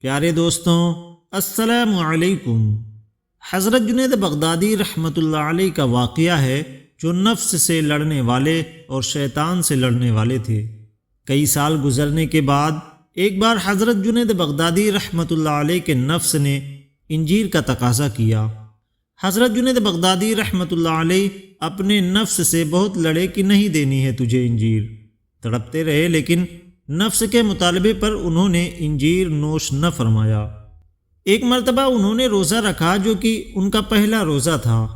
پیارے دوستوں، السلام علیکم۔ حضرت جنید بغدادی رحمۃ اللہ علیہ کا واقعہ ہے جو نفس سے لڑنے والے اور شیطان سے لڑنے والے تھے۔ کئی سال گزرنے کے بعد ایک بار حضرت جنید بغدادی رحمۃ اللہ علیہ کے نفس نے انجیر کا تقاضا کیا۔ حضرت جنید بغدادی رحمۃ اللہ علیہ اپنے نفس سے بہت لڑے کہ نہیں دینی ہے تجھے انجیر، تڑپتے رہے، لیکن نفس کے مطالبے پر انہوں نے انجیر نوش نہ فرمایا۔ ایک مرتبہ انہوں نے روزہ رکھا جو کہ ان کا پہلا روزہ تھا۔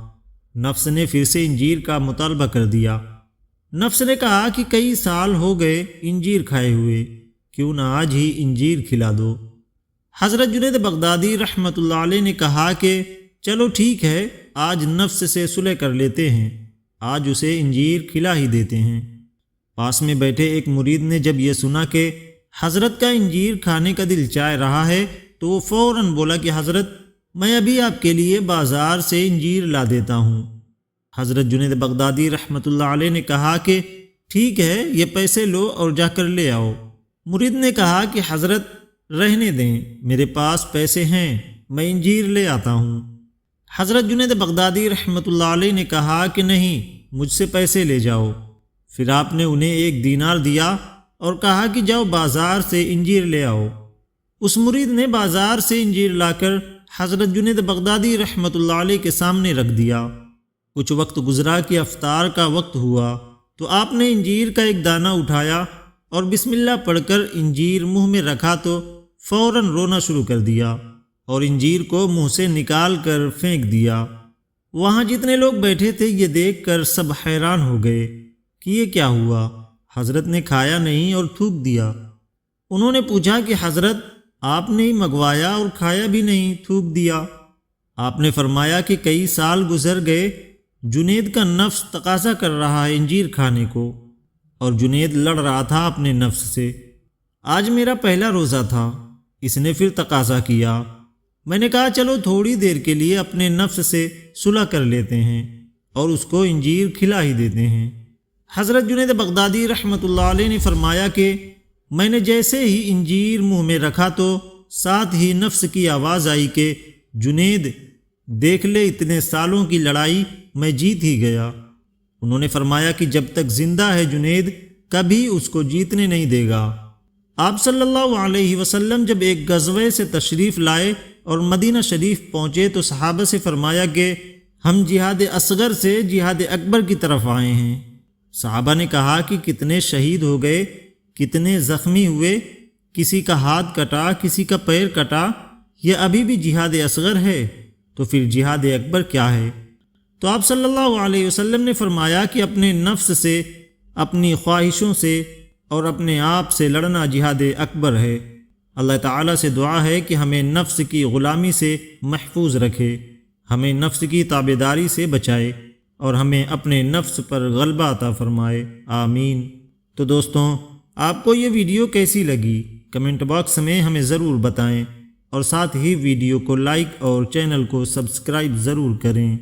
نفس نے پھر سے انجیر کا مطالبہ کر دیا۔ نفس نے کہا کہ کئی سال ہو گئے انجیر کھائے ہوئے، کیوں نہ آج ہی انجیر کھلا دو۔ حضرت جنید بغدادی رحمۃ اللہ علیہ نے کہا کہ چلو ٹھیک ہے، آج نفس سے صلح کر لیتے ہیں، آج اسے انجیر کھلا ہی دیتے ہیں۔ پاس میں بیٹھے ایک مرید نے جب یہ سنا کہ حضرت کا انجیر کھانے کا دل چاہ رہا ہے تو وہ فوراً بولا کہ حضرت، میں ابھی آپ کے لیے بازار سے انجیر لا دیتا ہوں۔ حضرت جنید بغدادی رحمۃ اللہ علیہ نے کہا کہ ٹھیک ہے، یہ پیسے لو اور جا کر لے آؤ۔ مرید نے کہا کہ حضرت رہنے دیں، میرے پاس پیسے ہیں، میں انجیر لے آتا ہوں۔ حضرت جنید بغدادی رحمۃ اللہ علیہ نے کہا کہ نہیں، مجھ سے پیسے لے جاؤ۔ پھر آپ نے انہیں 1 دینار دیا اور کہا کہ جاؤ بازار سے انجیر لے آؤ۔ اس مرید نے بازار سے انجیر لا کر حضرت جنید بغدادی رحمۃ اللہ علیہ کے سامنے رکھ دیا۔ کچھ وقت گزرا کہ افطار کا وقت ہوا تو آپ نے انجیر کا ایک دانہ اٹھایا اور بسم اللہ پڑھ کر انجیر منہ میں رکھا تو فوراً رونا شروع کر دیا اور انجیر کو منہ سے نکال کر پھینک دیا۔ وہاں جتنے لوگ بیٹھے تھے یہ دیکھ کر سب حیران ہو گئے کہ یہ کیا ہوا، حضرت نے کھایا نہیں اور تھوک دیا۔ انہوں نے پوچھا کہ حضرت، آپ نے ہی منگوایا اور کھایا بھی نہیں، تھوک دیا۔ آپ نے فرمایا کہ کئی سال گزر گئے، جنید کا نفس تقاضا کر رہا ہے انجیر کھانے کو، اور جنید لڑ رہا تھا اپنے نفس سے۔ آج میرا پہلا روزہ تھا، اس نے پھر تقاضا کیا۔ میں نے کہا چلو تھوڑی دیر کے لیے اپنے نفس سے صلح کر لیتے ہیں اور اس کو انجیر کھلا ہی دیتے ہیں۔ حضرت جنید بغدادی رحمۃ اللہ علیہ نے فرمایا کہ میں نے جیسے ہی انجیر منہ میں رکھا تو ساتھ ہی نفس کی آواز آئی کہ جنید دیکھ لے، اتنے سالوں کی لڑائی میں جیت ہی گیا۔ انہوں نے فرمایا کہ جب تک زندہ ہے جنید کبھی اس کو جیتنے نہیں دے گا۔ آپ صلی اللہ علیہ وسلم جب ایک غزوے سے تشریف لائے اور مدینہ شریف پہنچے تو صحابہ سے فرمایا کہ ہم جہاد اصغر سے جہاد اکبر کی طرف آئے ہیں۔ صحابہ نے کہا کہ کتنے شہید ہو گئے، کتنے زخمی ہوئے، کسی کا ہاتھ کٹا، کسی کا پیر کٹا، یہ ابھی بھی جہاد اصغر ہے، تو پھر جہاد اکبر کیا ہے؟ تو آپ صلی اللہ علیہ وسلم نے فرمایا کہ اپنے نفس سے، اپنی خواہشوں سے اور اپنے آپ سے لڑنا جہاد اکبر ہے۔ اللہ تعالیٰ سے دعا ہے کہ ہمیں نفس کی غلامی سے محفوظ رکھے، ہمیں نفس کی تابعداری سے بچائے اور ہمیں اپنے نفس پر غلبہ عطا فرمائے، آمین۔ تو دوستوں، آپ کو یہ ویڈیو کیسی لگی کمنٹ باکس میں ہمیں ضرور بتائیں، اور ساتھ ہی ویڈیو کو لائک اور چینل کو سبسکرائب ضرور کریں۔